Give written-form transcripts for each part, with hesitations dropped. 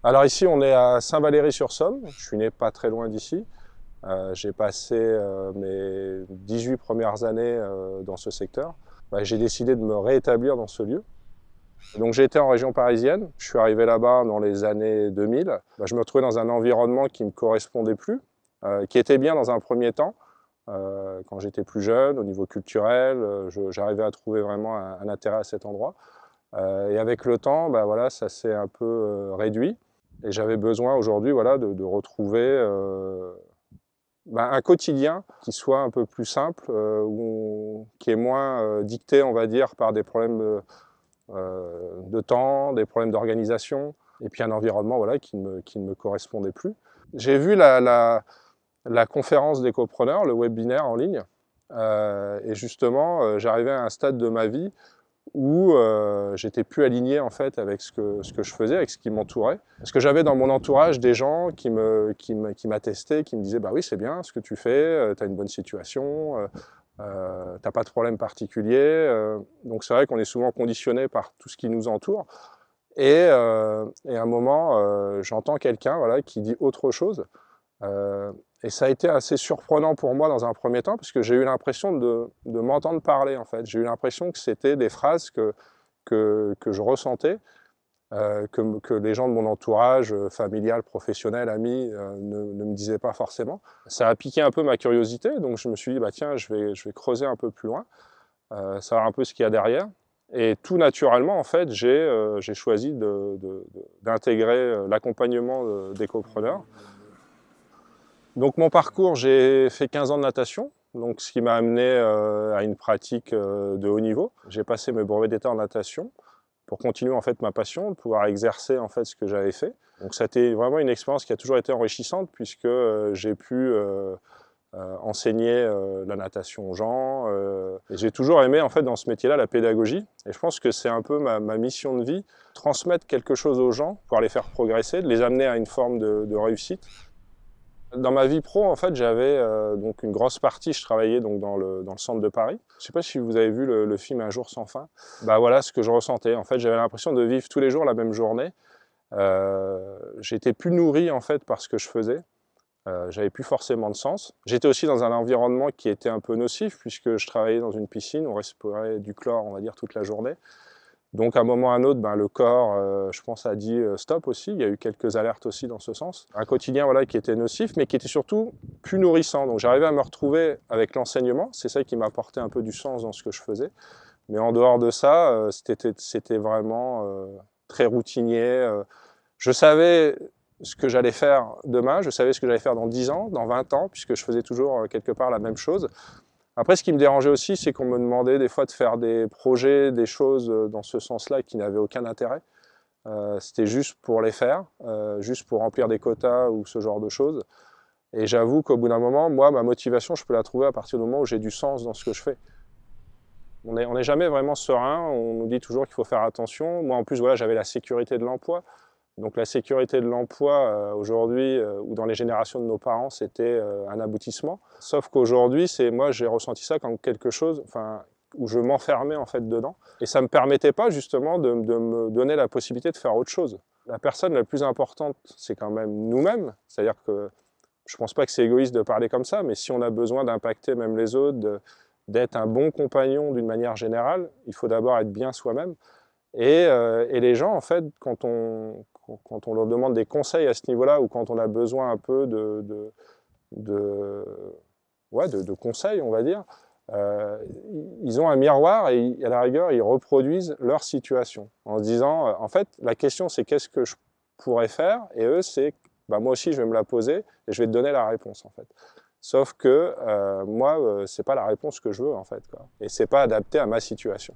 Alors ici, on est à Saint-Valery-sur-Somme. Je suis né pas très loin d'ici. J'ai passé mes 18 premières années dans ce secteur. J'ai décidé de me réétablir dans ce lieu. Donc j'ai été en région parisienne. Je suis arrivé là-bas dans les années 2000. Je me retrouvais dans un environnement qui ne me correspondait plus, qui était bien dans un premier temps. Quand j'étais plus jeune, au niveau culturel, j'arrivais à trouver vraiment un intérêt à cet endroit. Et avec le temps, voilà, ça s'est un peu réduit. Et j'avais besoin aujourd'hui voilà, de retrouver un quotidien qui soit un peu plus simple, qui est moins dicté, on va dire, par des problèmes de temps, des problèmes d'organisation, et puis un environnement voilà, qui ne me correspondait plus. J'ai vu la conférence d'éco-preneurs, le webinaire en ligne, et justement, j'arrivais à un stade de ma vie où j'étais plus aligné en fait avec ce que je faisais, avec ce qui m'entourait. Parce que j'avais dans mon entourage des gens qui m'attestaient, qui me disaient « bah oui, c'est bien ce que tu fais, tu as une bonne situation, t'as pas de problème particulier ». Donc c'est vrai qu'on est souvent conditionné par tout ce qui nous entoure. Et à un moment, j'entends quelqu'un voilà, qui dit autre chose. Et ça a été assez surprenant pour moi dans un premier temps, parce que j'ai eu l'impression de m'entendre parler, en fait. J'ai eu l'impression que c'était des phrases que je ressentais, que les gens de mon entourage, familial, professionnel, amis, ne me disaient pas forcément. Ça a piqué un peu ma curiosité, donc je me suis dit, bah, tiens, je vais creuser un peu plus loin, savoir un peu ce qu'il y a derrière. Et tout naturellement, en fait, j'ai choisi d'intégrer l'accompagnement d'éco-preneurs. Donc mon parcours, j'ai fait 15 ans de natation, donc ce qui m'a amené à une pratique de haut niveau. J'ai passé mes brevets d'état en natation pour continuer en fait ma passion, de pouvoir exercer en fait ce que j'avais fait. Donc ça a été vraiment une expérience qui a toujours été enrichissante, puisque j'ai pu enseigner la natation aux gens. Et j'ai toujours aimé en fait dans ce métier-là la pédagogie. Et je pense que c'est un peu ma mission de vie, transmettre quelque chose aux gens, pouvoir les faire progresser, de les amener à une forme de réussite. Dans ma vie pro, en fait, j'avais donc une grosse partie, je travaillais donc dans le centre de Paris. Je ne sais pas si vous avez vu le film Un jour sans fin. Voilà ce que je ressentais. En fait, j'avais l'impression de vivre tous les jours la même journée. J'étais plus nourri en fait par ce que je faisais. J'avais plus forcément de sens. J'étais aussi dans un environnement qui était un peu nocif, puisque je travaillais dans une piscine, on respirait du chlore, on va dire, toute la journée. Donc à un moment ou à un autre, le corps, je pense, a dit stop aussi. Il y a eu quelques alertes aussi dans ce sens. Un quotidien voilà, qui était nocif, mais qui était surtout plus nourrissant. Donc j'arrivais à me retrouver avec l'enseignement. C'est ça qui m'apportait un peu du sens dans ce que je faisais. Mais en dehors de ça, c'était vraiment très routinier. Je savais ce que j'allais faire demain, je savais ce que j'allais faire dans 10 ans, dans 20 ans, puisque je faisais toujours quelque part la même chose. Après, ce qui me dérangeait aussi, c'est qu'on me demandait des fois de faire des projets, des choses dans ce sens-là qui n'avaient aucun intérêt. C'était juste pour les faire, juste pour remplir des quotas ou ce genre de choses. Et j'avoue qu'au bout d'un moment, moi, ma motivation, je peux la trouver à partir du moment où j'ai du sens dans ce que je fais. On n'est jamais vraiment serein, on nous dit toujours qu'il faut faire attention. Moi, en plus, voilà, j'avais la sécurité de l'emploi. Donc la sécurité de l'emploi, aujourd'hui, ou dans les générations de nos parents, c'était un aboutissement. Sauf qu'aujourd'hui, moi, j'ai ressenti ça comme quelque chose où je m'enfermais en fait dedans. Et ça ne me permettait pas justement de me donner la possibilité de faire autre chose. La personne la plus importante, c'est quand même nous-mêmes. C'est-à-dire que je ne pense pas que c'est égoïste de parler comme ça, mais si on a besoin d'impacter même les autres, d'être un bon compagnon d'une manière générale, il faut d'abord être bien soi-même. Et les gens, en fait, quand on leur demande des conseils à ce niveau-là, ou quand on a besoin un peu de conseils, on va dire, ils ont un miroir et à la rigueur, ils reproduisent leur situation en se disant, en fait, la question c'est qu'est-ce que je pourrais faire, et eux c'est, moi aussi je vais me la poser et je vais te donner la réponse en fait. Sauf que moi, c'est pas la réponse que je veux en fait, quoi. Et c'est pas adapté à ma situation.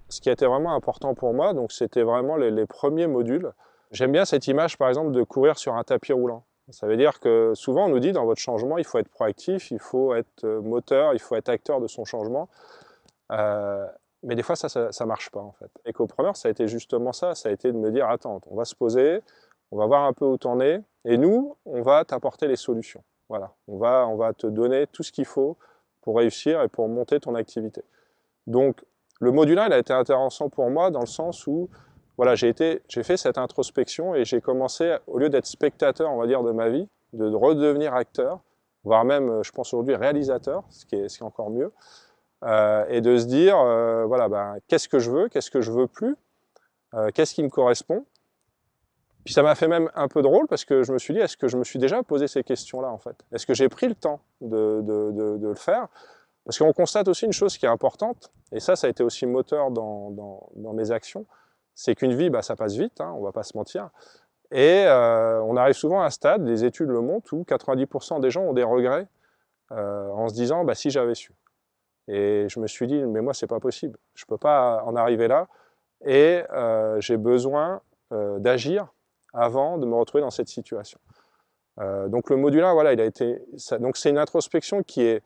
Ce qui a été vraiment important pour moi, donc c'était vraiment les premiers modules. J'aime bien cette image, par exemple, de courir sur un tapis roulant. Ça veut dire que souvent, on nous dit dans votre changement, il faut être proactif, il faut être moteur, il faut être acteur de son changement. Mais des fois, ça ne marche pas, en fait. Éco-preneur, ça a été justement ça. Ça a été de me dire, attends, on va se poser, on va voir un peu où t'en es, et nous, on va t'apporter les solutions. Voilà, on va te donner tout ce qu'il faut pour réussir et pour monter ton activité. Donc, le module 1, il a été intéressant pour moi dans le sens où voilà, j'ai fait cette introspection et j'ai commencé, au lieu d'être spectateur, on va dire, de ma vie, de redevenir acteur, voire même, je pense aujourd'hui, réalisateur, ce qui est encore mieux, et de se dire, voilà, ben, qu'est-ce que je veux plus, qu'est-ce qui me correspond. Puis ça m'a fait même un peu drôle parce que je me suis dit, est-ce que je me suis déjà posé ces questions-là en fait? Est-ce que j'ai pris le temps de le faire? Parce qu'on constate aussi une chose qui est importante, et ça a été aussi moteur dans mes actions, c'est qu'une vie, bah, ça passe vite, hein, on va pas se mentir, et on arrive souvent à un stade, les études le montrent, où 90% des gens ont des regrets en se disant, bah, si j'avais su. Et je me suis dit, mais moi c'est pas possible, je peux pas en arriver là, et j'ai besoin d'agir avant de me retrouver dans cette situation. Donc le module 1, voilà, donc c'est une introspection qui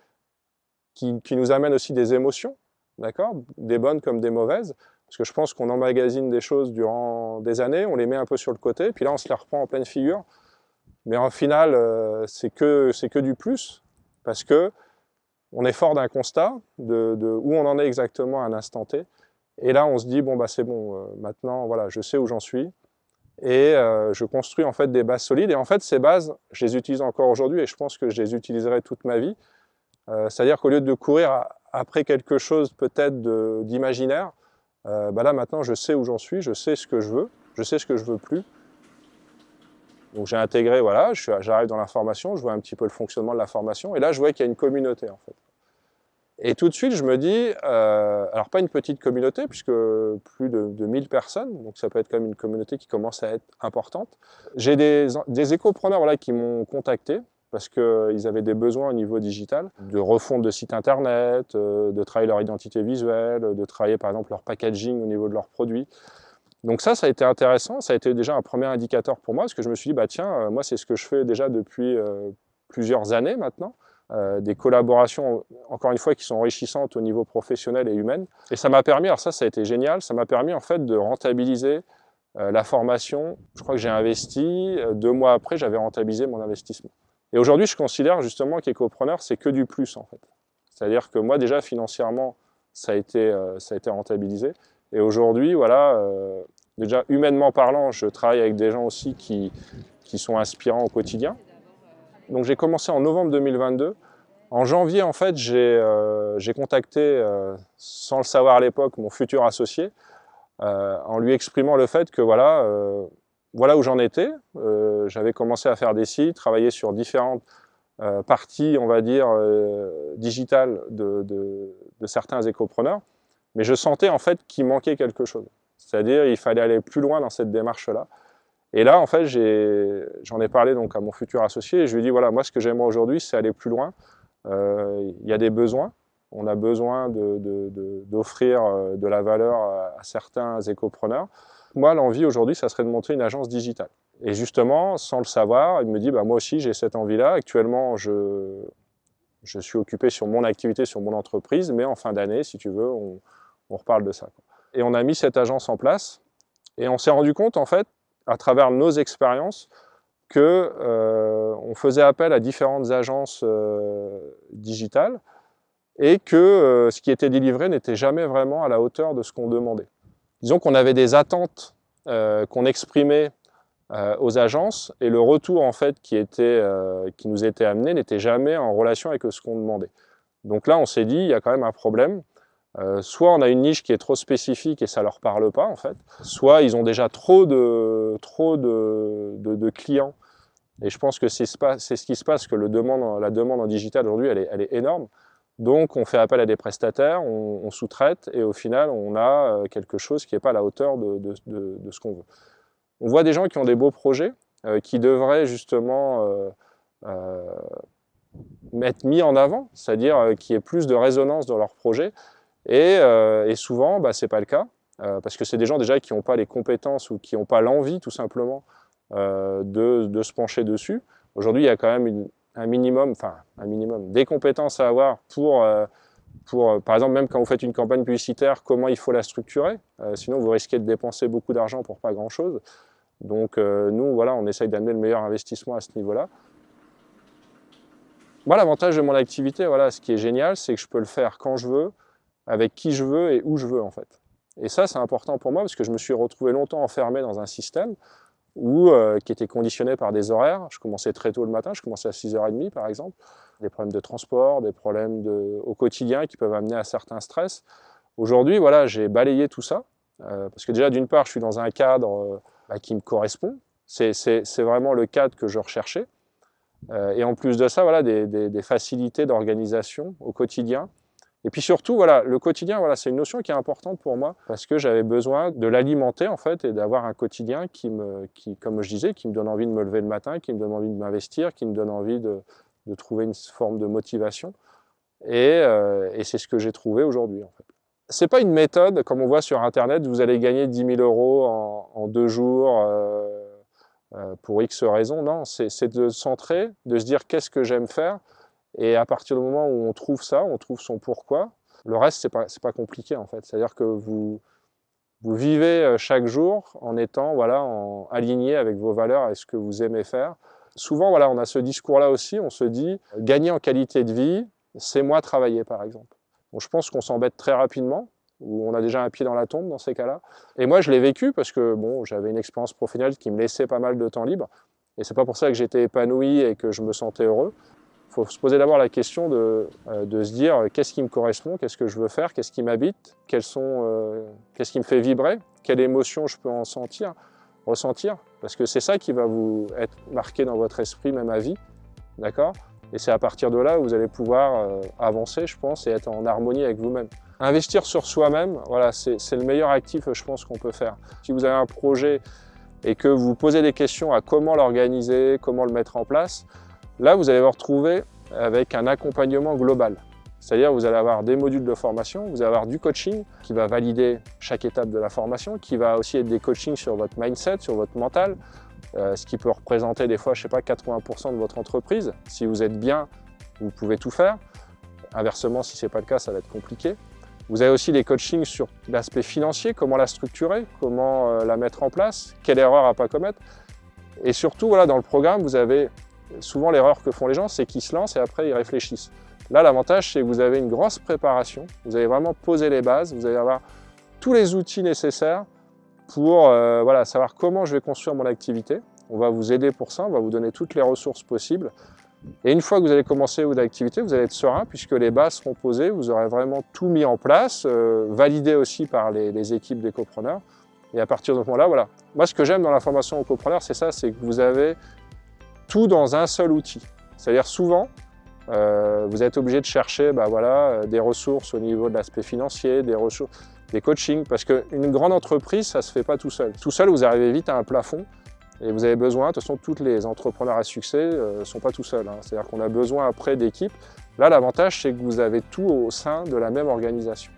nous amène aussi des émotions, d'accord, des bonnes comme des mauvaises, parce que je pense qu'on emmagasine des choses durant des années, on les met un peu sur le côté, puis là on se les reprend en pleine figure, mais en final c'est que du plus, parce que on est fort d'un constat de où on en est exactement à un instant T, et là on se dit bon bah c'est bon, maintenant voilà, je sais où j'en suis, et je construis en fait des bases solides, et en fait ces bases, je les utilise encore aujourd'hui, et je pense que je les utiliserai toute ma vie. C'est-à-dire qu'au lieu de courir après quelque chose peut-être d'imaginaire, bah là maintenant je sais où j'en suis, je sais ce que je veux, je sais ce que je veux plus. Donc j'ai intégré, voilà, j'arrive dans la formation, je vois un petit peu le fonctionnement de la formation, et là je vois qu'il y a une communauté en fait. Et tout de suite, je me dis, alors pas une petite communauté, puisque plus de 1000 personnes, donc ça peut être quand même une communauté qui commence à être importante. J'ai des écopreneurs voilà, qui m'ont contacté, parce qu'ils avaient des besoins au niveau digital, de refonte de site internet, de travailler leur identité visuelle, de travailler par exemple leur packaging au niveau de leurs produits. Donc ça a été intéressant, ça a été déjà un premier indicateur pour moi, parce que je me suis dit, bah tiens, moi c'est ce que je fais déjà depuis plusieurs années maintenant. Des collaborations, encore une fois, qui sont enrichissantes au niveau professionnel et humain. Et ça m'a permis, alors ça a été génial, ça m'a permis en fait de rentabiliser la formation. Je crois que j'ai investi, 2 mois après, j'avais rentabilisé mon investissement. Et aujourd'hui, je considère justement qu'Ecopreneur, c'est que du plus en fait. C'est-à-dire que moi, déjà, financièrement, ça a été rentabilisé. Et aujourd'hui, voilà, déjà, humainement parlant, je travaille avec des gens aussi qui sont inspirants au quotidien. Donc j'ai commencé en novembre 2022. En janvier, en fait, j'ai contacté, sans le savoir à l'époque, mon futur associé, en lui exprimant le fait que voilà, voilà où j'en étais. J'avais commencé à faire des sites, travailler sur différentes parties, on va dire, digitales de certains écopreneurs, mais je sentais en fait qu'il manquait quelque chose. C'est-à-dire il fallait aller plus loin dans cette démarche-là. Et là, en fait, j'en ai parlé donc à mon futur associé, et je lui ai dit, voilà, moi, ce que j'aimerais aujourd'hui, c'est aller plus loin. Il y a des besoins. On a besoin d'offrir de la valeur à certains écopreneurs. Moi, l'envie aujourd'hui, ça serait de monter une agence digitale. Et justement, sans le savoir, il me dit, bah, moi aussi, j'ai cette envie-là. Actuellement, je suis occupé sur mon activité, sur mon entreprise, mais en fin d'année, si tu veux, on reparle de ça. Et on a mis cette agence en place, et on s'est rendu compte, en fait, à travers nos expériences, que on faisait appel à différentes agences digitales, et que ce qui était délivré n'était jamais vraiment à la hauteur de ce qu'on demandait. Disons qu'on avait des attentes qu'on exprimait aux agences, et le retour en fait qui nous était amené n'était jamais en relation avec ce qu'on demandait. Donc là, on s'est dit, il y a quand même un problème. Soit on a une niche qui est trop spécifique et ça leur parle pas en fait, soit ils ont déjà trop de clients, et je pense que c'est ce qui se passe, que la demande en digital aujourd'hui elle est énorme, donc on fait appel à des prestataires, on sous-traite, et au final on a quelque chose qui n'est pas à la hauteur de ce qu'on veut. On voit des gens qui ont des beaux projets, qui devraient justement être mis en avant, c'est-à-dire qu'il y ait plus de résonance dans leur projet. Et souvent, bah, ce n'est pas le cas, parce que c'est des gens déjà qui n'ont pas les compétences ou qui n'ont pas l'envie tout simplement de se pencher dessus. Aujourd'hui, il y a quand même un minimum, des compétences à avoir pour, par exemple, même quand vous faites une campagne publicitaire, comment il faut la structurer. Sinon, vous risquez de dépenser beaucoup d'argent pour pas grand-chose. Donc nous, voilà, on essaye d'amener le meilleur investissement à ce niveau-là. Moi, l'avantage de mon activité, voilà, ce qui est génial, c'est que je peux le faire quand je veux, avec qui je veux et où je veux en fait. Et ça, c'est important pour moi parce que je me suis retrouvé longtemps enfermé dans un système qui était conditionné par des horaires. Je commençais très tôt le matin, je commençais à 6h30 par exemple. Des problèmes de transport, des problèmes au quotidien qui peuvent amener à certains stress. Aujourd'hui, voilà, j'ai balayé tout ça. Parce que déjà, d'une part, je suis dans un cadre qui me correspond. C'est vraiment le cadre que je recherchais. Et en plus de ça, voilà, des facilités d'organisation au quotidien. Et puis surtout, voilà, le quotidien, voilà, c'est une notion qui est importante pour moi parce que j'avais besoin de l'alimenter en fait et d'avoir un quotidien qui, comme je disais, qui me donne envie de me lever le matin, qui me donne envie de m'investir, qui me donne envie de trouver une forme de motivation. Et c'est ce que j'ai trouvé aujourd'hui en fait. C'est pas une méthode comme on voit sur Internet, vous allez gagner 10 000 € en 2 jours pour X raisons. Non, c'est de se centrer, de se dire qu'est-ce que j'aime faire. Et à partir du moment où on trouve ça, on trouve son pourquoi, le reste, c'est pas compliqué en fait. C'est-à-dire que vous vivez chaque jour en étant voilà, aligné avec vos valeurs et ce que vous aimez faire. Souvent, voilà, on a ce discours-là aussi, on se dit « gagner en qualité de vie, c'est moi travailler » par exemple. Bon, je pense qu'on s'embête très rapidement, ou on a déjà un pied dans la tombe dans ces cas-là. Et moi, je l'ai vécu parce que bon, j'avais une expérience professionnelle qui me laissait pas mal de temps libre. Et c'est pas pour ça que j'étais épanoui et que je me sentais heureux. Il faut se poser d'abord la question de se dire qu'est-ce qui me correspond, qu'est-ce que je veux faire, qu'est-ce qui m'habite, qu'est-ce qui me fait vibrer, quelle émotion je peux en ressentir, parce que c'est ça qui va vous être marqué dans votre esprit, même à vie, d'accord? Et c'est à partir de là où vous allez pouvoir avancer, je pense, et être en harmonie avec vous-même. Investir sur soi-même, voilà, c'est le meilleur actif, je pense, qu'on peut faire. Si vous avez un projet et que vous posez des questions à comment l'organiser, comment le mettre en place, là, vous allez vous retrouver avec un accompagnement global. C'est-à-dire vous allez avoir des modules de formation, vous allez avoir du coaching qui va valider chaque étape de la formation, qui va aussi être des coachings sur votre mindset, sur votre mental, ce qui peut représenter des fois, je sais pas, 80% de votre entreprise. Si vous êtes bien, vous pouvez tout faire. Inversement, si ce n'est pas le cas, ça va être compliqué. Vous avez aussi des coachings sur l'aspect financier, comment la structurer, comment la mettre en place, quelle erreur à ne pas commettre. Et surtout, voilà, dans le programme, vous avez souvent l'erreur que font les gens, c'est qu'ils se lancent et après ils réfléchissent. Là, l'avantage, c'est que vous avez une grosse préparation, vous allez vraiment poser les bases, vous allez avoir tous les outils nécessaires pour voilà, savoir comment je vais construire mon activité. On va vous aider pour ça, on va vous donner toutes les ressources possibles. Et une fois que vous allez commencer votre activité, vous allez être serein puisque les bases seront posées, vous aurez vraiment tout mis en place, validé aussi par les équipes des copreneurs. Et à partir de ce moment-là, voilà. Moi, ce que j'aime dans la formation aux copreneurs, c'est ça, c'est que vous avez tout dans un seul outil. C'est-à-dire souvent, vous êtes obligé de chercher des ressources au niveau de l'aspect financier, des coachings, parce qu'une grande entreprise, ça ne se fait pas tout seul. Tout seul, vous arrivez vite à un plafond et vous avez besoin, de toute façon, tous les entrepreneurs à succès ne sont pas tout seuls. Hein. C'est-à-dire qu'on a besoin après d'équipes. Là, l'avantage, c'est que vous avez tout au sein de la même organisation.